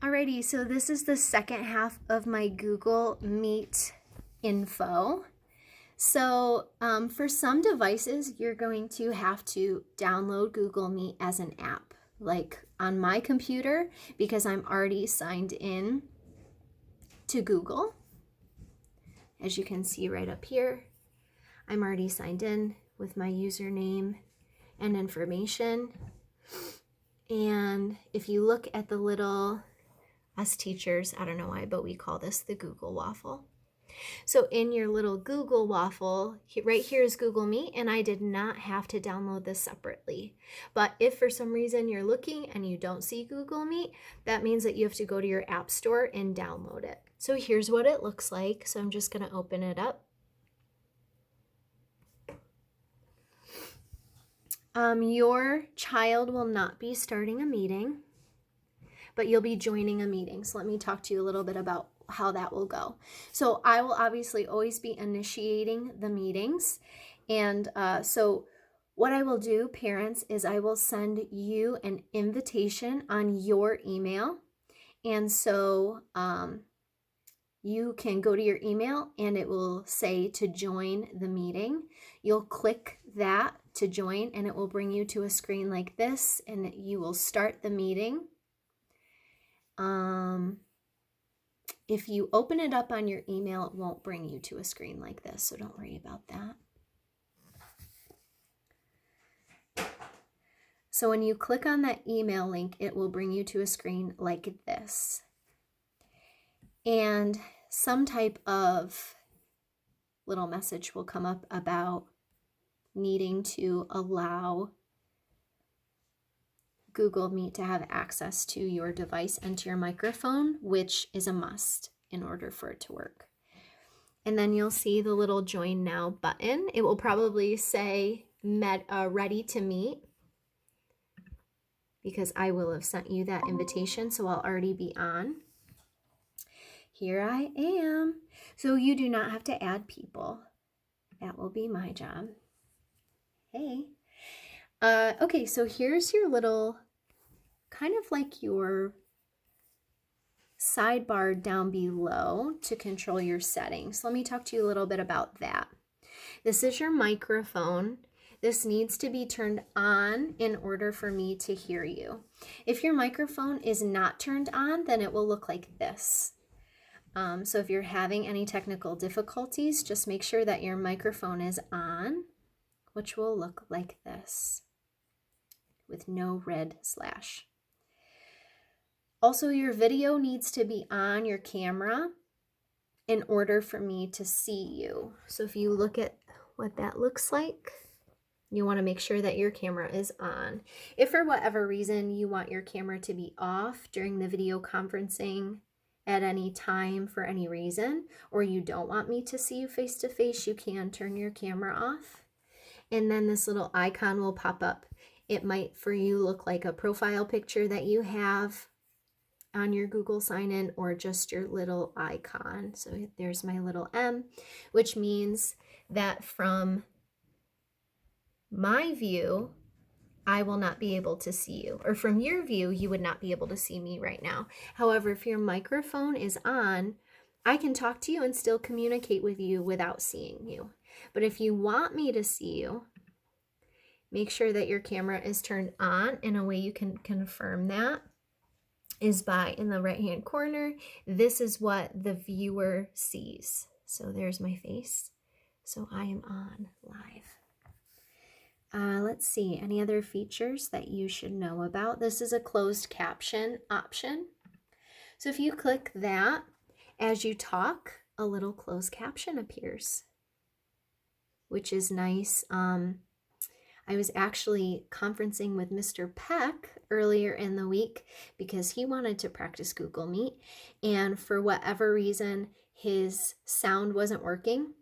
Alrighty, so this is the second half of my Google Meet info. So for some devices, you're going to have to download Google Meet as an app. Like on my computer, because I'm already signed in to Google. As you can see right up here, I'm already signed in with my username and information. And if you look at the little, us teachers, I don't know why, but we call this the Google waffle. So in your little Google waffle, right here is Google Meet, and I did not have to download this separately. But if for some reason you're looking and you don't see Google Meet, that means that you have to go to your app store and download it. So here's what it looks like. So I'm just going to open it up. Your child will not be starting a meeting, but you'll be joining a meeting. So let me talk to you a little bit about how that will go. So I will obviously always be initiating the meetings. And so what I will do, parents, is I will send you an invitation on your email. And so you can go to your email and it will say to join the meeting. You'll click that to join and it will bring you to a screen like this, and you will start the meeting. If you open it up on your email, it won't bring you to a screen like this, so don't worry about that. So when you click on that email link, it will bring you to a screen like this. And some type of little message will come up about needing to allow Google Meet to have access to your device and to your microphone, which is a must in order for it to work. And then you'll see the little join now button. It will probably say ready to meet, because I will have sent you that invitation, so I'll already be on. Here I am. So you do not have to add people. That will be my job. Hey. Okay, so here's your little, kind of like your sidebar down below to control your settings. Let me talk to you a little bit about that. This is your microphone. This needs to be turned on in order for me to hear you. If your microphone is not turned on, then it will look like this. So if you're having any technical difficulties, just make sure that your microphone is on, which will look like this, with no red slash. Also, your video needs to be on your camera in order for me to see you. So if you look at what that looks like, you want to make sure that your camera is on. If for whatever reason you want your camera to be off during the video conferencing at any time for any reason, or you don't want me to see you face to face, you can turn your camera off. And then this little icon will pop up. It might for you look like a profile picture that you have on your Google sign-in, or just your little icon. So there's my little M, which means that from my view, I will not be able to see you, or from your view, you would not be able to see me right now. However, if your microphone is on, I can talk to you and still communicate with you without seeing you. But if you want me to see you, make sure that your camera is turned on, and a way you can confirm that is by, in the right hand corner, this is what the viewer sees. So there's my face. So I am on live. Let's see, any other features that you should know about? This is a closed caption option. So if you click that, as you talk, a little closed caption appears, which is nice. I was actually conferencing with Mr. Peck earlier in the week because he wanted to practice Google Meet, and for whatever reason, his sound wasn't working.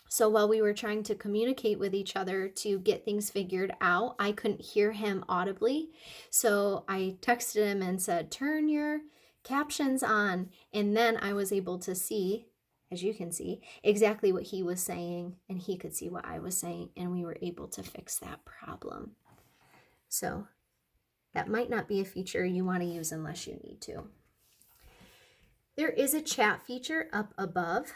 So while we were trying to communicate with each other to get things figured out, I couldn't hear him audibly. So I texted him and said, turn your captions on. And then I was able to see, as you can see, exactly what he was saying, and he could see what I was saying, and we were able to fix that problem. So that might not be a feature you want to use unless you need to. There is a chat feature up above.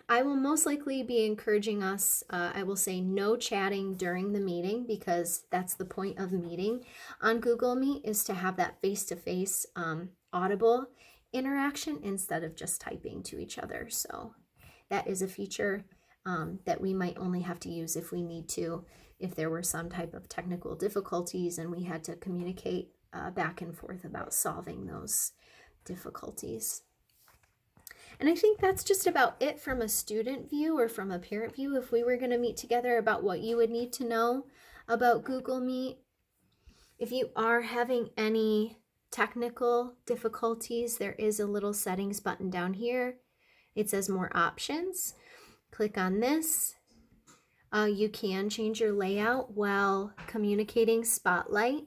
I will most likely be encouraging us, I will say no chatting during the meeting, because that's the point of meeting on Google Meet, is to have that face-to-face audible interaction instead of just typing to each other. So that is a feature that we might only have to use if we need to, if there were some type of technical difficulties and we had to communicate back and forth about solving those difficulties. And I think that's just about it from a student view or from a parent view. If we were going to meet together, about what you would need to know about Google Meet. If you are having any technical difficulties, there is a little settings button down here. It says more options. Click on this. You can change your layout while communicating. Spotlight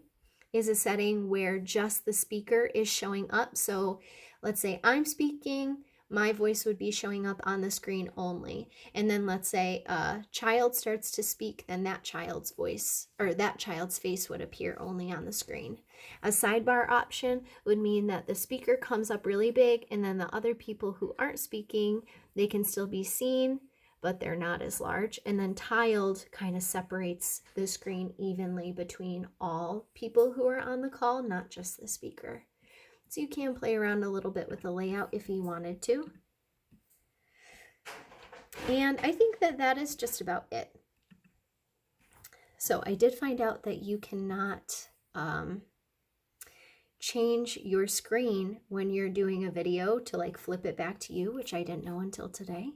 is a setting where just the speaker is showing up. So let's say I'm speaking, my voice would be showing up on the screen only. And then let's say a child starts to speak, then that child's voice or that child's face would appear only on the screen. A sidebar option would mean that the speaker comes up really big, and then the other people who aren't speaking, they can still be seen, but they're not as large. And then tiled kind of separates the screen evenly between all people who are on the call, not just the speaker. So you can play around a little bit with the layout if you wanted to. And I think that that is just about it. So I did find out that you cannot change your screen when you're doing a video to like flip it back to you, which I didn't know until today.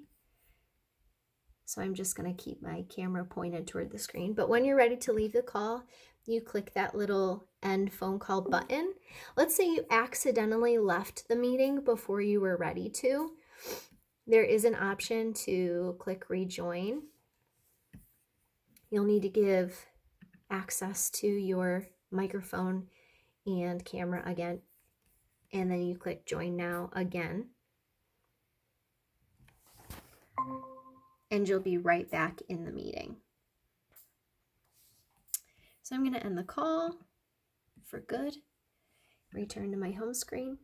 So I'm just going to keep my camera pointed toward the screen. But when you're ready to leave the call, you click that little end phone call button. Let's say you accidentally left the meeting before you were ready to. There is an option to click rejoin. You'll need to give access to your microphone and camera again, and then you click join now again. And you'll be right back in the meeting. So I'm going to end the call for good, return to my home screen.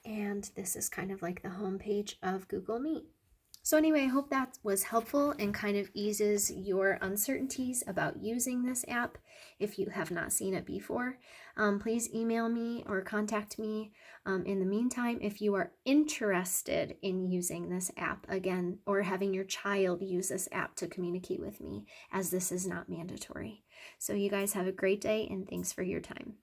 And this is kind of like the home page of Google Meet. So anyway, I hope that was helpful and kind of eases your uncertainties about using this app if you have not seen it before. Please email me or contact me in the meantime if you are interested in using this app again, or having your child use this app to communicate with me, as this is not mandatory. So you guys have a great day, and thanks for your time.